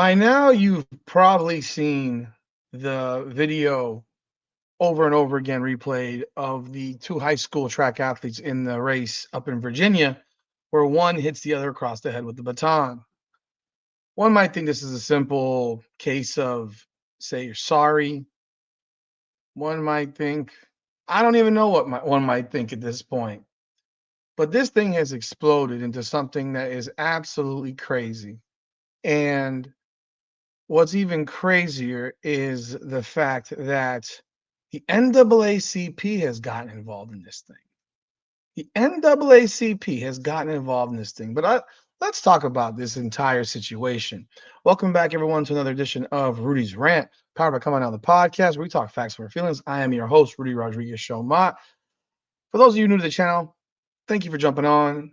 By now, you've probably seen the video over and over again replayed of the two high school track athletes in the race up in Virginia, where one hits the other across the head with the baton. One might think this is a simple case of say you're sorry. One might think, I don't even know what one might think at this point. But this thing has exploded into something that is absolutely crazy. And what's even crazier is the fact that the NAACP has gotten involved in this thing. The NAACP has gotten involved in this thing. Let's talk about this entire situation. Welcome back, everyone, to another edition of Rudy's Rant, powered by Coming Out the Podcast, where we talk facts for feelings. I am your host, Rudy Rodriguez Showmont. For those of you new to the channel, thank you for jumping on.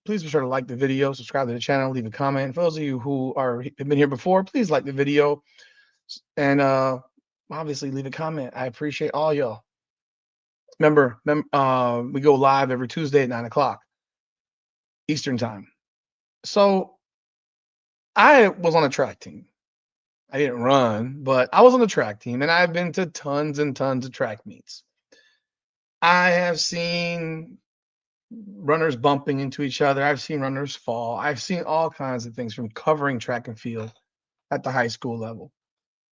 Please be sure to like the video, subscribe to the channel, leave a comment. For those of you who have been here before, please like the video and obviously leave a comment. I appreciate all y'all. Remember, we go live every Tuesday at 9 o'clock Eastern time. So I was on a track team. I didn't run, but I was on the track team, and I've been to tons and tons of track meets. I have seen runners bumping into each other. I've seen runners fall. I've seen all kinds of things from covering track and field at the high school level.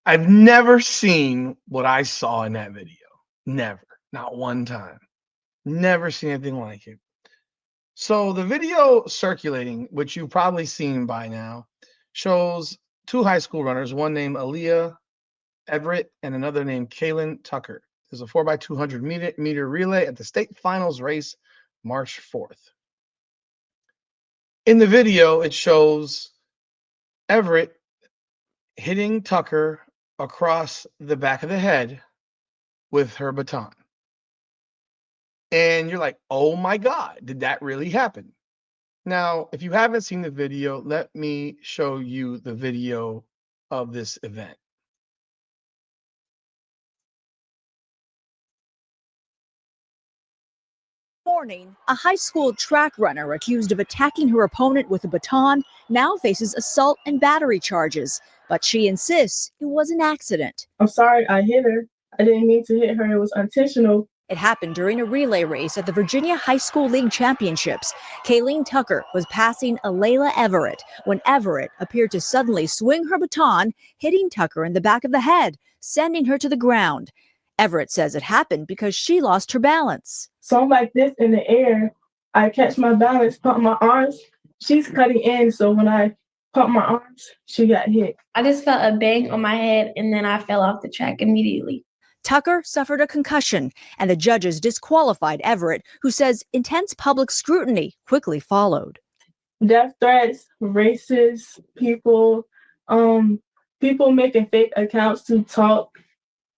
I've never seen what I saw in that video. Never. Not one time. Never seen anything like it. So the video circulating, which you've probably seen by now, shows two high school runners, one named Alaila Everett and another named Kaelen Tucker. There's a 4x200 meter relay at the state finals race March 4th. In the video, it shows Everett hitting Tucker across the back of the head with her baton. And you're like, oh my God, did that really happen? Now, if you haven't seen the video, let me show you the video of this event. Morning, a high school track runner accused of attacking her opponent with a baton now faces assault and battery charges, but she insists it was an accident. I'm sorry I hit her. I didn't mean to hit her. It was intentional. It happened during a relay race at the Virginia High School League Championships. Kaelen Tucker was passing Alaila Everett when Everett appeared to suddenly swing her baton, hitting Tucker in the back of the head, sending her to the ground. Everett says it happened because she lost her balance. So I'm like this in the air. I catch my balance, pump my arms. She's cutting in, so when I pump my arms, she got hit. I just felt a bang on my head, and then I fell off the track immediately. Tucker suffered a concussion, and the judges disqualified Everett, who says intense public scrutiny quickly followed. Death threats, racist people, people making fake accounts to talk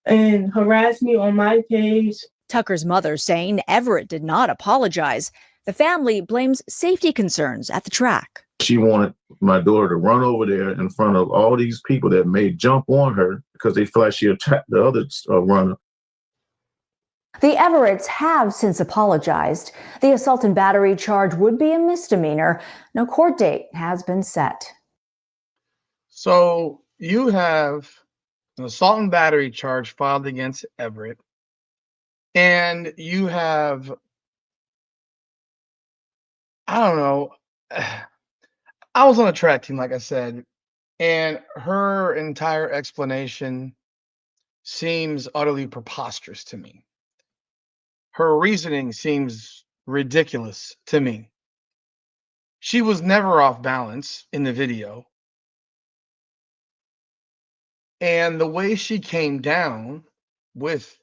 and harass me on my page. Tucker's mother saying Everett did not apologize. The family blames safety concerns at the track. She wanted my daughter to run over there in front of all these people that may jump on her because they feel like she attacked the other runner. The Everetts have since apologized. The assault and battery charge would be a misdemeanor. No court date has been set. So you have an assault and battery charge filed against Everett, and you have, I don't know, I was on a track team, like I said, and her entire explanation seems utterly preposterous to me. Her reasoning seems ridiculous to me. She was never off balance in the video. And the way she came down with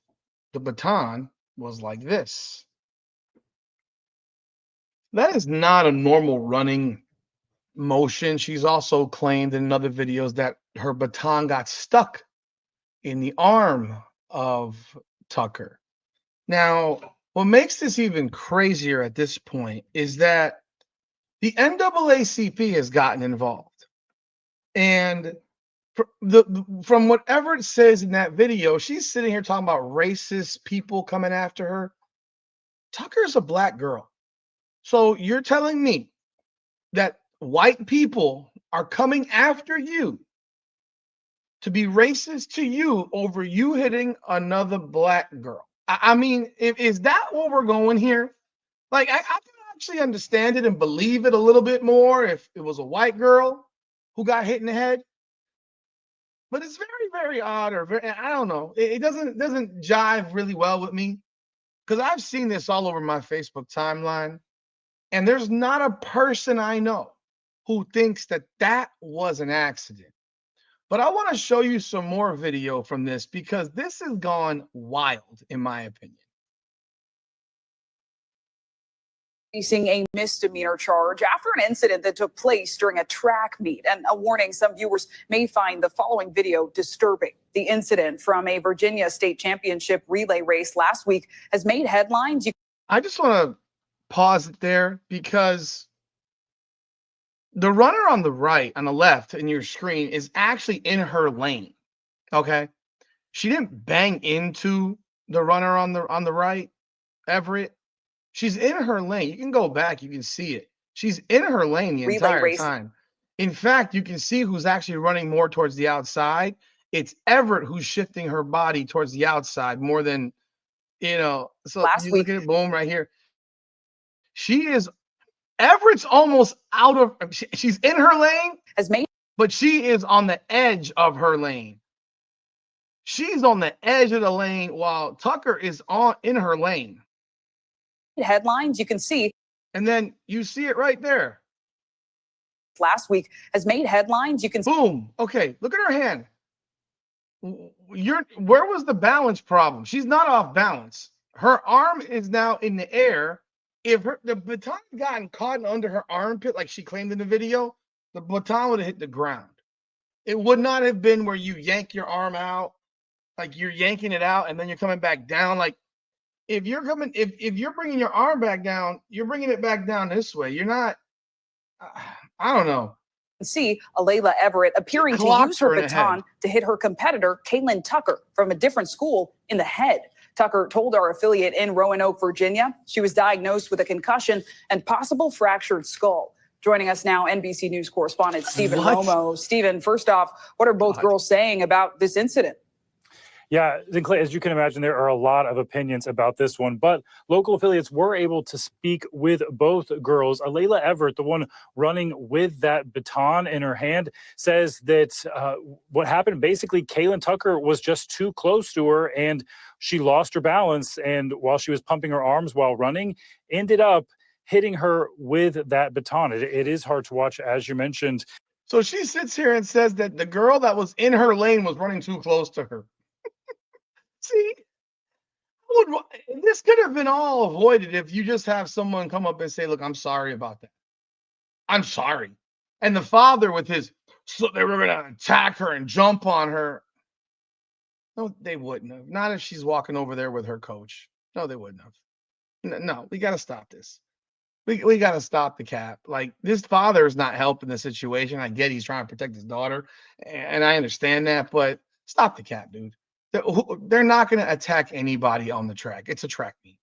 the baton was like this. That is not a normal running motion. She's also claimed in other videos that her baton got stuck in the arm of Tucker. Now, what makes this even crazier at this point is that the NAACP has gotten involved. And from whatever it says in that video, she's sitting here talking about racist people coming after her. Tucker's a black girl. So you're telling me that white people are coming after you to be racist to you over you hitting another black girl. I mean, is that what we're going here? Like, I can actually understand it and believe it a little bit more if it was a white girl who got hit in the head. But it's very, very odd, or very, I don't know. It doesn't jive really well with me because I've seen this all over my Facebook timeline, and there's not a person I know who thinks that that was an accident. But I want to show you some more video from this because this has gone wild, in my opinion. Facing a misdemeanor charge after an incident that took place during a track meet. And a warning, some viewers may find the following video disturbing. The incident from a Virginia state championship relay race last week has made headlines. I just want to pause it there because the runner on the right, on the left in your screen is actually in her lane. Okay. She didn't bang into the runner on the right, Everett. She's in her lane. You can go back, you can see it. She's in her lane the entire time. In fact, you can see who's actually running more towards the outside. It's Everett who's shifting her body towards the outside more than, so you look at it, boom, right here. Everett's almost out of, she's in her lane, but she is on the edge of her lane. She's on the edge of the lane while Tucker is in her lane. Headlines you can see. And then you see it right there. Last week has made headlines. You can boom. Okay, look at her hand. Where was the balance problem? She's not off balance. Her arm is now in the air. If the baton had gotten caught under her armpit, like she claimed in the video, the baton would have hit the ground. It would not have been where you yank your arm out, like you're yanking it out and then you're coming back down. Like if you're bringing your arm back down, you're bringing it back down this way. You're not. I don't know. See Alaila Everett appearing to use her baton to hit her competitor, Kaelen Tucker, from a different school in the head. Tucker told our affiliate in Roanoke, Virginia, she was diagnosed with a concussion and possible fractured skull. Joining us now, NBC News correspondent Stephen Romo. Stephen, first off, what are both girls saying about this incident? Yeah, as you can imagine, there are a lot of opinions about this one, but local affiliates were able to speak with both girls. Alaila Everett, the one running with that baton in her hand, says that what happened, basically, Kaelen Tucker was just too close to her and she lost her balance. And while she was pumping her arms while running, ended up hitting her with that baton. It is hard to watch, as you mentioned. So she sits here and says that the girl that was in her lane was running too close to her. See, this could have been all avoided if you just have someone come up and say, look, I'm sorry about that. I'm sorry. And the father with so they were going to attack her and jump on her. No, they wouldn't have. Not if she's walking over there with her coach. No, they wouldn't have. No, we got to stop this. We got to stop the cap. Like, this father is not helping the situation. I get he's trying to protect his daughter, and I understand that, but stop the cap, dude. They're not going to attack anybody on the track. It's a track meet.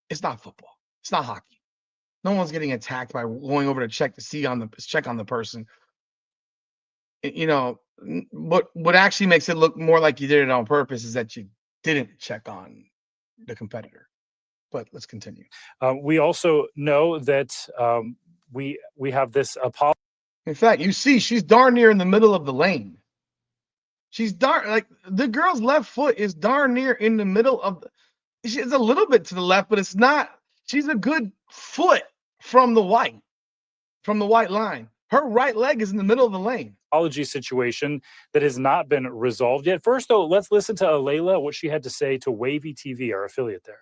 It's not football. It's not hockey. No one's getting attacked by going over to check on the person. What actually makes it look more like you did it on purpose is that you didn't check on the competitor. But let's continue. We also know that we have this apology. In fact, you see, she's darn near in the middle of the lane. She's the girl's left foot is darn near in the middle of she's a little bit to the left, but it's not. She's a good foot from the white line. Her right leg is in the middle of the lane. Apology situation that has not been resolved yet. First, though, let's listen to Alaila, what she had to say to Wavy TV, our affiliate there.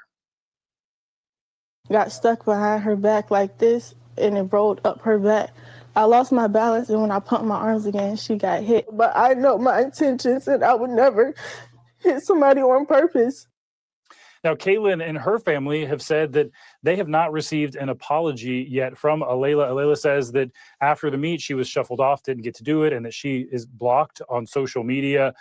Got stuck behind her back like this, and it rolled up her back. I lost my balance, and when I pumped my arms again, she got hit. But I know my intentions, and I would never hit somebody on purpose. Now, Kaelen and her family have said that they have not received an apology yet from Alaila. Alaila says that after the meet, she was shuffled off, didn't get to do it, and that she is blocked on social media.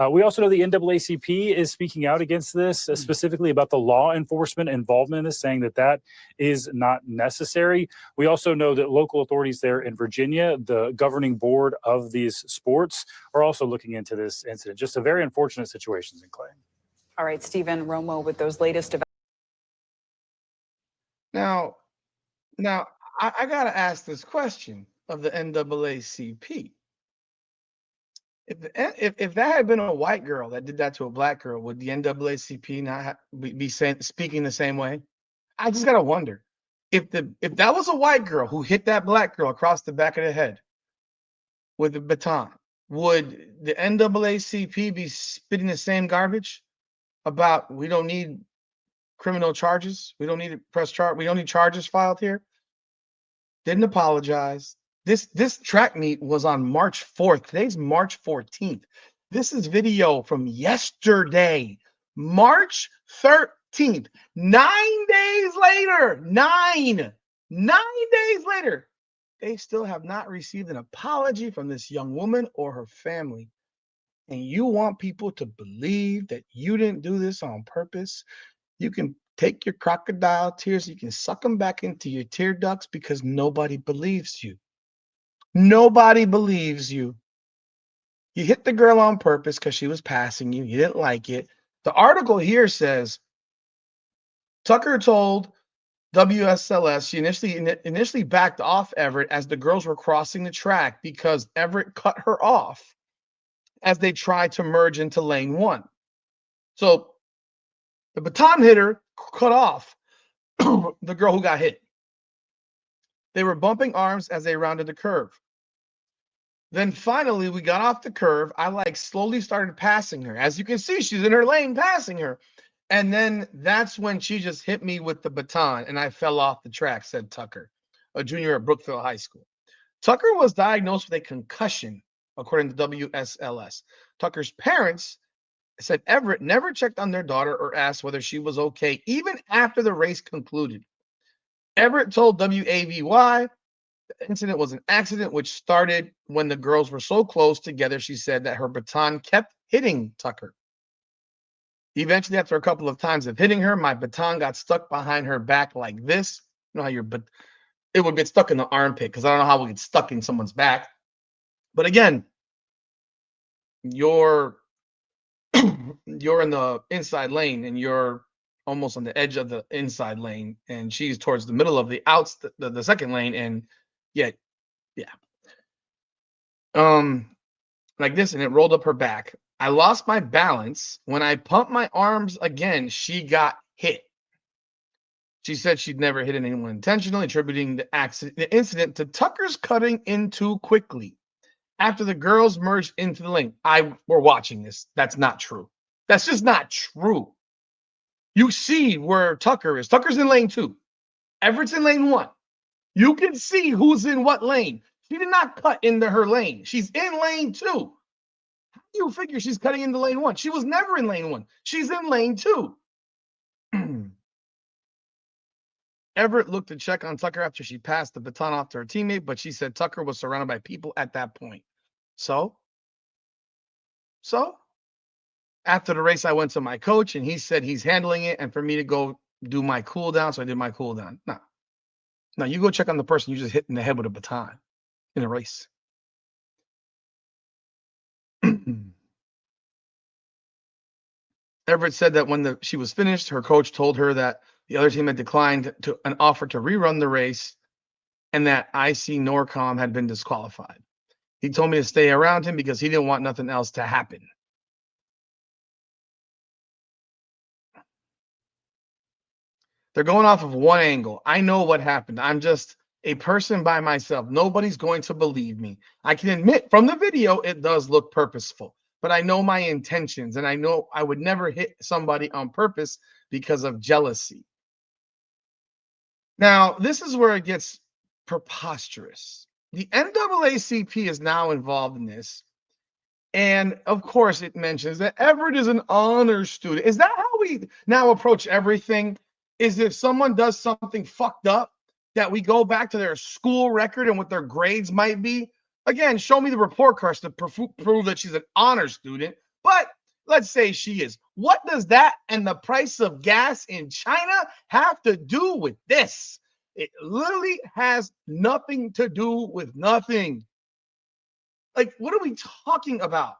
We also know the NAACP is speaking out against this, specifically about the law enforcement involvement in this, saying that that is not necessary. We also know that local authorities there in Virginia, the governing board of these sports, are also looking into this incident. Just a very unfortunate situation, Clay. All right, Stephen Romo with those latest developments. Now, I got to ask this question of the NAACP. If that had been a white girl that did that to a black girl, would the NAACP not be speaking the same way? I just got to wonder. If that was a white girl who hit that black girl across the back of the head with a baton, would the NAACP be spitting the same garbage about we don't need criminal charges, we don't need we don't need charges filed here? Didn't apologize. This track meet was on March 4th. Today's March 14th. This is video from yesterday, March 13th. 9 days later, nine days later, they still have not received an apology from this young woman or her family. And you want people to believe that you didn't do this on purpose? You can take your crocodile tears, you can suck them back into your tear ducts because nobody believes you. Nobody believes you. You hit the girl on purpose because she was passing you. You didn't like it. The article here says Tucker told WSLS she initially backed off Everett as the girls were crossing the track because Everett cut her off as they tried to merge into lane 1. So the baton hitter cut off the girl who got hit. They were bumping arms as they rounded the curve. Then finally, we got off the curve. I slowly started passing her. As you can see, she's in her lane passing her. And then that's when she just hit me with the baton and I fell off the track, said Tucker, a junior at Brookfield High School. Tucker was diagnosed with a concussion, according to WSLS. Tucker's parents said Everett never checked on their daughter or asked whether she was okay, even after the race concluded. Everett told WAVY the incident was an accident which started when the girls were so close together, she said, that her baton kept hitting Tucker. Eventually, after a couple of times of hitting her, my baton got stuck behind her back like this. You know how it would get stuck in the armpit, because I don't know how it would get stuck in someone's back. But again, you're in the inside lane and you're almost on the edge of the inside lane, and she's towards the middle of the second lane, and yeah. Like this, and it rolled up her back. I lost my balance. When I pumped my arms again, she got hit. She said she'd never hit anyone intentionally, attributing the incident to Tucker's cutting in too quickly. After the girls merged into the lane, we're watching this. That's not true. That's just not true. You see where Tucker is. Tucker's in lane 2. Everett's in lane 1. You can see who's in what lane. She did not cut into her lane. She's in lane 2. How do you figure she's cutting into lane 1? She was never in lane 1. She's in lane 2. Everett looked to check on Tucker after she passed the baton off to her teammate, but she said Tucker was surrounded by people at that point. So after the race, I went to my coach, and he said he's handling it, and for me to go do my cool down, so I did my cool down. No, you go check on the person you just hit in the head with a baton in a race. Everett said that when she was finished, her coach told her that the other team had declined an offer to rerun the race and that IC Norcom had been disqualified. He told me to stay around him because he didn't want nothing else to happen. They're going off of one angle. I know what happened. I'm just a person by myself. Nobody's going to believe me. I can admit from the video, it does look purposeful, but I know my intentions, and I know I would never hit somebody on purpose because of jealousy. Now, this is where it gets preposterous. The NAACP is now involved in this, And of course, it mentions that Everett is an honor student. Is that how we now approach everything? Is if someone does something fucked up, that we go back to their school record and what their grades might be? Again, show me the report cards to prove that she's an honor student. But let's say she is. What does that and the price of gas in China have to do with this? It literally has nothing to do with nothing. Like, what are we talking about?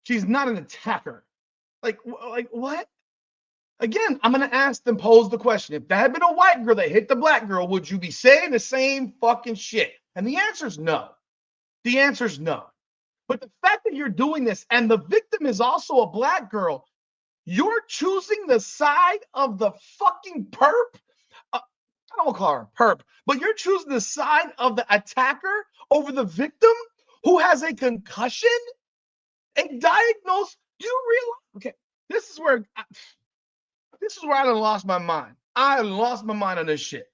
She's not an attacker. Like what? Again, I'm going to ask them, pose the question. If that had been a white girl that hit the black girl, would you be saying the same fucking shit? And the answer is no. The answer is no. But the fact that you're doing this and the victim is also a black girl, you're choosing the side of the fucking perp. I don't call her a perp, but you're choosing the side of the attacker over the victim who has a concussion and diagnosed. Do you realize? Okay, this is where I done lost my mind. I lost my mind on this shit.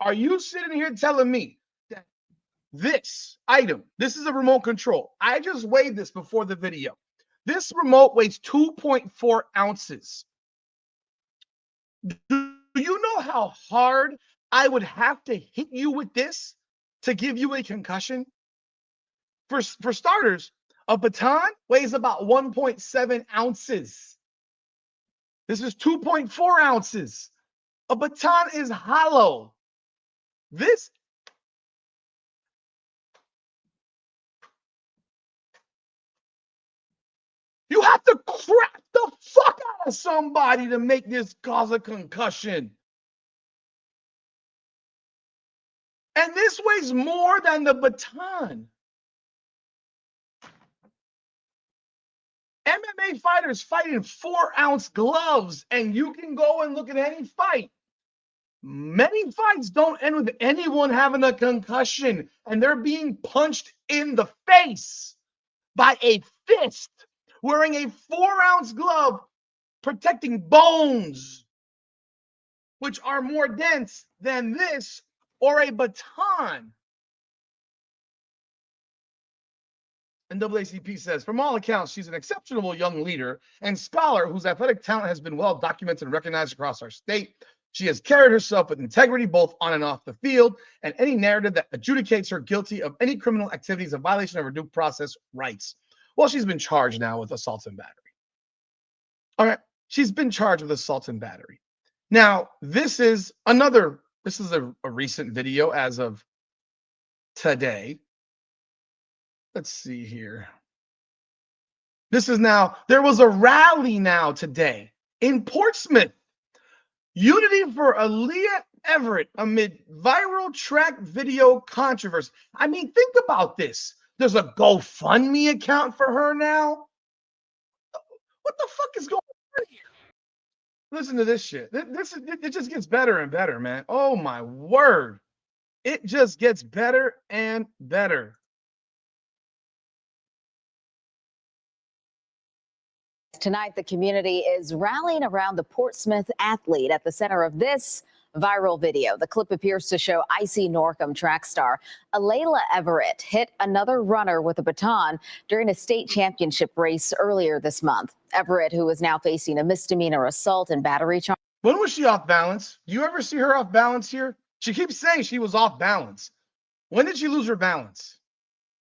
Are you sitting here telling me that this item, this is a remote control? I just weighed this before the video. This remote weighs 2.4 ounces. Do you know how hard I would have to hit you with this to give you a concussion? For starters, a baton weighs about 1.7 ounces. This is 2.4 ounces. A baton is hollow. This you have to crack the fuck out of somebody to make this cause a concussion. And this weighs more than the baton. MMA fighters fight in 4-ounce gloves, and you can go and look at any fight. Many fights don't end with anyone having a concussion, and they're being punched in the face by a fist wearing a 4-ounce glove protecting bones, which are more dense than this or a baton. NAACP says, from all accounts, she's an exceptional young leader and scholar whose athletic talent has been well documented and recognized across our state. She has carried herself with integrity both on and off the field, and any narrative that adjudicates her guilty of any criminal activity is a violation of her due process rights. Well, she's been charged now with assault and battery. All right, she's been charged with assault and battery. Now, this is a recent video as of today. Let's see here. There was a rally now today in Portsmouth. Unity for Alaila Everett amid viral track video controversy. I mean, think about this. There's a GoFundMe account for her now. What the fuck is going on here? Listen to this shit. It just gets better and better, man. Oh my word. It just gets better and better. Tonight, the community is rallying around the Portsmouth athlete at the center of this viral video. The clip appears to show icy Norcom track star Alaila Everett hit another runner with a baton during a state championship race earlier this month. Everett, who is now facing a misdemeanor assault and battery charge. When was she off balance? Do you ever see her off balance here? She keeps saying she was off balance. When did she lose her balance?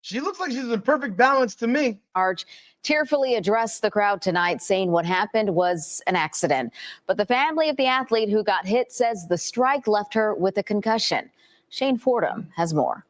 She looks like she's in perfect balance to me. Arch tearfully addressed the crowd tonight, saying what happened was an accident. But the family of the athlete who got hit says the strike left her with a concussion. Shane Fordham has more.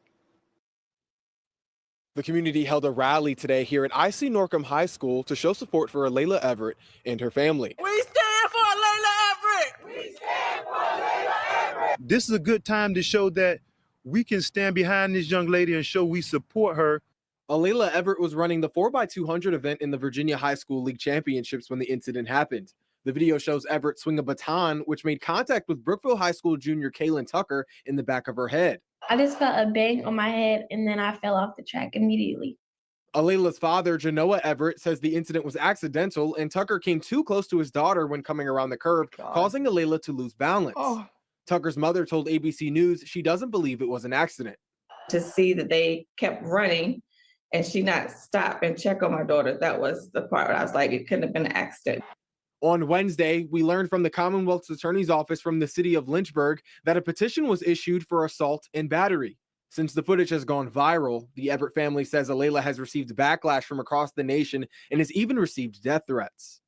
The community held a rally today here at IC Norcom High School to show support for Alaila Everett and her family. We stand for Alaila Everett! We stand for Alaila Everett! This is a good time to show that we can stand behind this young lady and show we support her. Alaila Everett was running the 4x200 event in the Virginia High School League Championships when the incident happened. The video shows Everett swing a baton, which made contact with Brookville High School junior Kaelen Tucker in the back of her head. I just felt a bang on my head, and then I fell off the track immediately. Alaila's father, Genoa Everett, says the incident was accidental and Tucker came too close to his daughter when coming around the curb, causing Alaila to lose balance. Tucker's mother told ABC News she doesn't believe it was an accident. To see that they kept running and she not stop and check on my daughter. That was the part where I was like, it couldn't have been an accident. On Wednesday, we learned from the Commonwealth's Attorney's Office from the city of Lynchburg that a petition was issued for assault and battery. Since the footage has gone viral, the Everett family says Alaila has received backlash from across the nation and has even received death threats.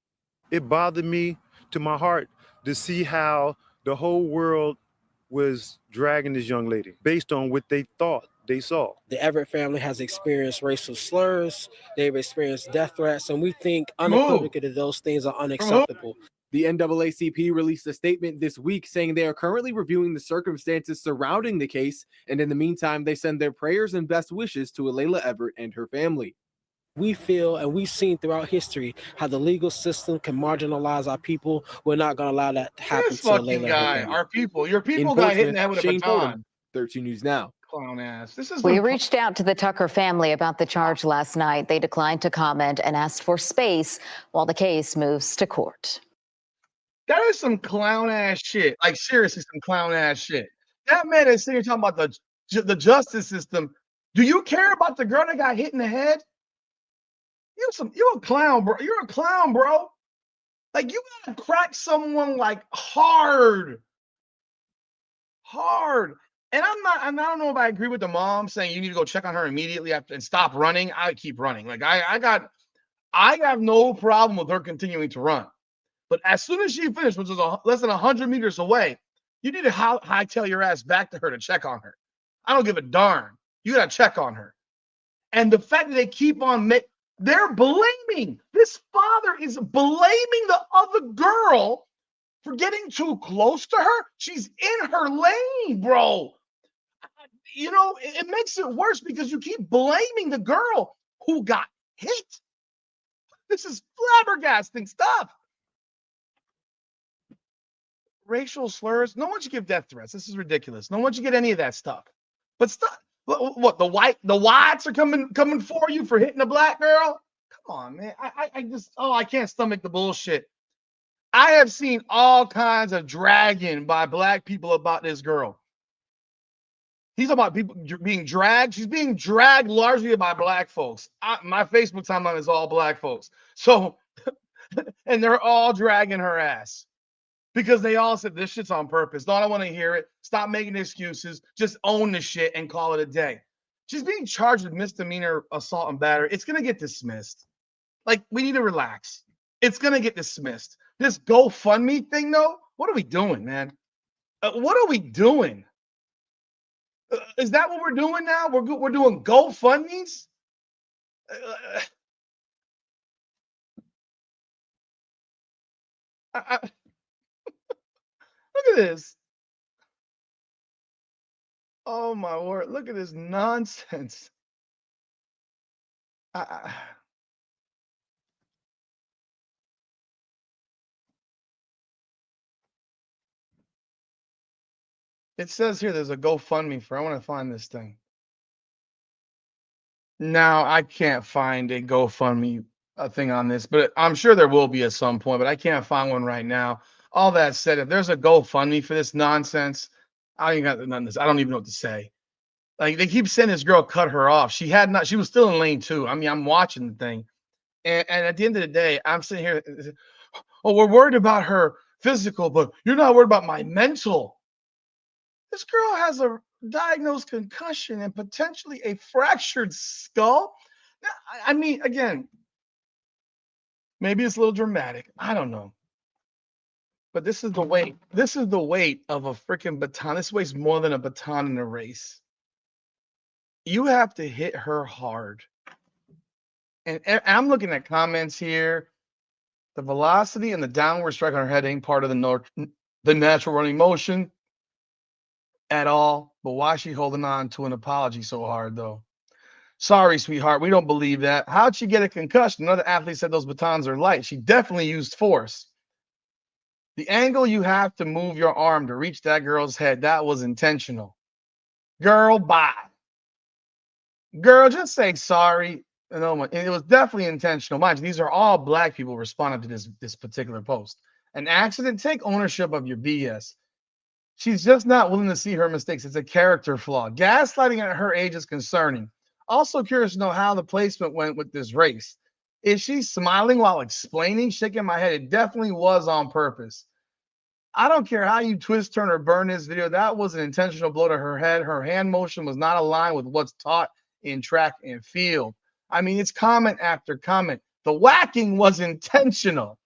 It bothered me to my heart to see how the whole world was dragging this young lady based on what they thought they saw. The Everett family has experienced racial slurs, they've experienced death threats, and we think unequivocally that those things are unacceptable. The NAACP released a statement this week saying they are currently reviewing the circumstances surrounding the case, and in the meantime, they send their prayers and best wishes to Alaila Everett and her family. We feel, and we've seen throughout history, how the legal system can marginalize our people. We're not going to allow that to happen This to fucking Alaila guy, Everett. our people, your people got hit in the head with a Shane baton. Fordham, 13 News Now. Clown ass. This is We reached out to the Tucker family about the charge last night. They declined to comment and asked for space while the case moves to court. That is some clown ass shit. Like seriously, some clown ass shit. That man is sitting here talking about the justice system. Do you care about the girl that got hit in the head? You're a clown, bro. You're a clown, bro. Like you gotta crack someone like hard. And I don't know if I agree with the mom saying you need to go check on her immediately after and stop running. I keep running. Like I have no problem with her continuing to run. But as soon as she finished, which was less than 100 meters away, you need to hightail your ass back to her to check on her. I don't give a darn. You got to check on her. And the fact that they keep on they're blaming. This father is blaming the other girl for getting too close to her. She's in her lane, bro. You know, it makes it worse because you keep blaming the girl who got hit. This is flabbergasting stuff. Racial slurs. No one should give death threats. This is ridiculous. No one should get any of that stuff. But stuff. What the whites are coming for you for hitting a black girl? Come on, man. I can't stomach the bullshit. I have seen all kinds of dragging by black people about this girl. He's talking about people being dragged. She's being dragged largely by black folks. My Facebook timeline is all black folks. So, and they're all dragging her ass because they all said this shit's on purpose. No, I don't want to hear it. Stop making excuses. Just own the shit and call it a day. She's being charged with misdemeanor assault and battery. It's going to get dismissed. Like, we need to relax. It's going to get dismissed. This GoFundMe thing, though, what are we doing, man? What are we doing? Is that what we're doing now? We're doing GoFundMes? Look at this. Oh, my word. Look at this nonsense. It says here there's a GoFundMe for. I want to find this thing. Now, I can't find a GoFundMe thing on this, but I'm sure there will be at some point, but I can't find one right now. All that said, if there's a GoFundMe for this nonsense, I ain't got none of this. I don't even know what to say. Like, they keep saying this girl cut her off. She was still in lane 2. I mean, I'm watching the thing. And at the end of the day, I'm sitting here. Oh, we're worried about her physical, but you're not worried about my mental. This girl has a diagnosed concussion and potentially a fractured skull. Now, I mean, again, maybe it's a little dramatic. I don't know. But this is the weight. This is the weight of a freaking baton. This weighs more than a baton in a race. You have to hit her hard. And I'm looking at comments here. The velocity and the downward strike on her head ain't part of the natural running motion at all. But why is she holding on to an apology so hard, though? Sorry, sweetheart. We don't believe that. How'd she get a concussion? Another athlete said those batons are light. She definitely used force. The angle you have to move your arm to reach that girl's head, that was intentional. Girl, bye. Girl, just say sorry. And it was definitely intentional. Mind you, these are all black people responding to this particular post. An accident, take ownership of your BS. She's just not willing to see her mistakes. It's a character flaw. Gaslighting at her age is concerning. Also curious to know how the placement went with this race. Is she smiling while explaining? Shaking my head. It definitely was on purpose. I don't care how you twist, turn, or burn this video. That was an intentional blow to her head. Her hand motion was not aligned with what's taught in track and field. I mean, it's comment after comment. The whacking was intentional.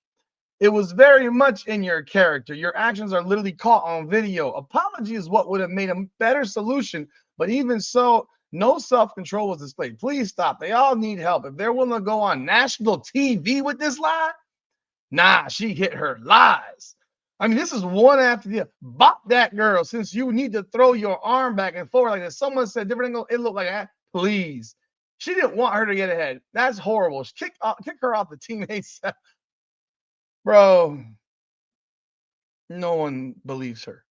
It was very much in your character. Your actions are literally caught on video. Apology is what would have made a better solution. But even so, no self-control was displayed. Please stop. They all need help. If they're willing to go on national TV with this lie, nah, she hit her lies. I mean, this is one after the other. Bop that girl, since you need to throw your arm back and forth like that. Someone said different angle. It looked like that. Please. She didn't want her to get ahead. That's horrible. Kick her off the teammates. Bro, no one believes her.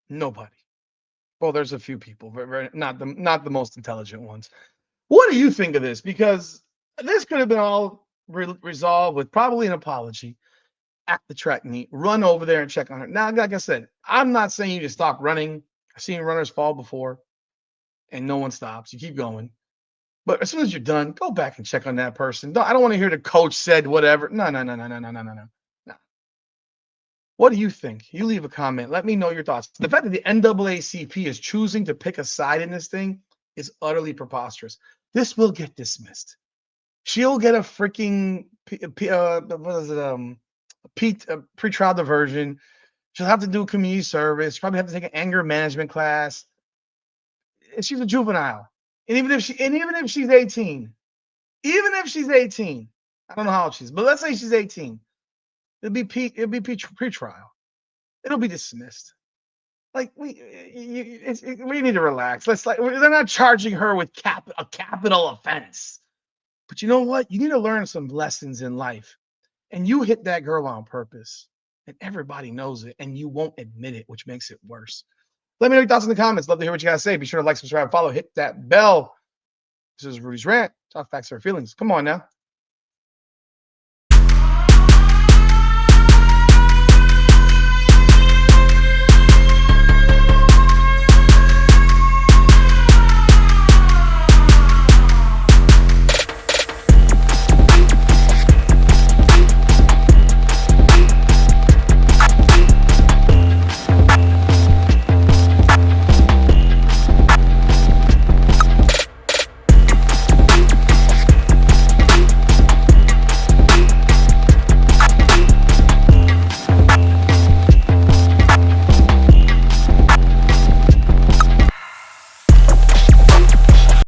Nobody. Well, there's a few people, but not the most intelligent ones. What do you think of this? Because this could have been all resolved with probably an apology at the track meet. Run over there and check on her. Now, like I said, I'm not saying you to stop running. I've seen runners fall before, and no one stops. You keep going. But as soon as you're done, go back and check on that person. I don't want to hear the coach said whatever. No. What do you think? You leave a comment. Let me know your thoughts. The fact that the NAACP is choosing to pick a side in this thing is utterly preposterous. This will get dismissed. She'll get a freaking pretrial diversion. She'll have to do community service. Probably have to take an anger management class. She's a juvenile. And even if she's 18, I don't know how old she is, but let's say she's 18. It'll be pretrial. It'll be dismissed. Like we need to relax. They're not charging her with a capital offense. But you know what? You need to learn some lessons in life. And you hit that girl on purpose. And everybody knows it. And you won't admit it, which makes it worse. Let me know your thoughts in the comments. Love to hear what you guys say. Be sure to like, subscribe, follow, hit that bell. This is Rudy's Rant. Talk facts or feelings. Come on now.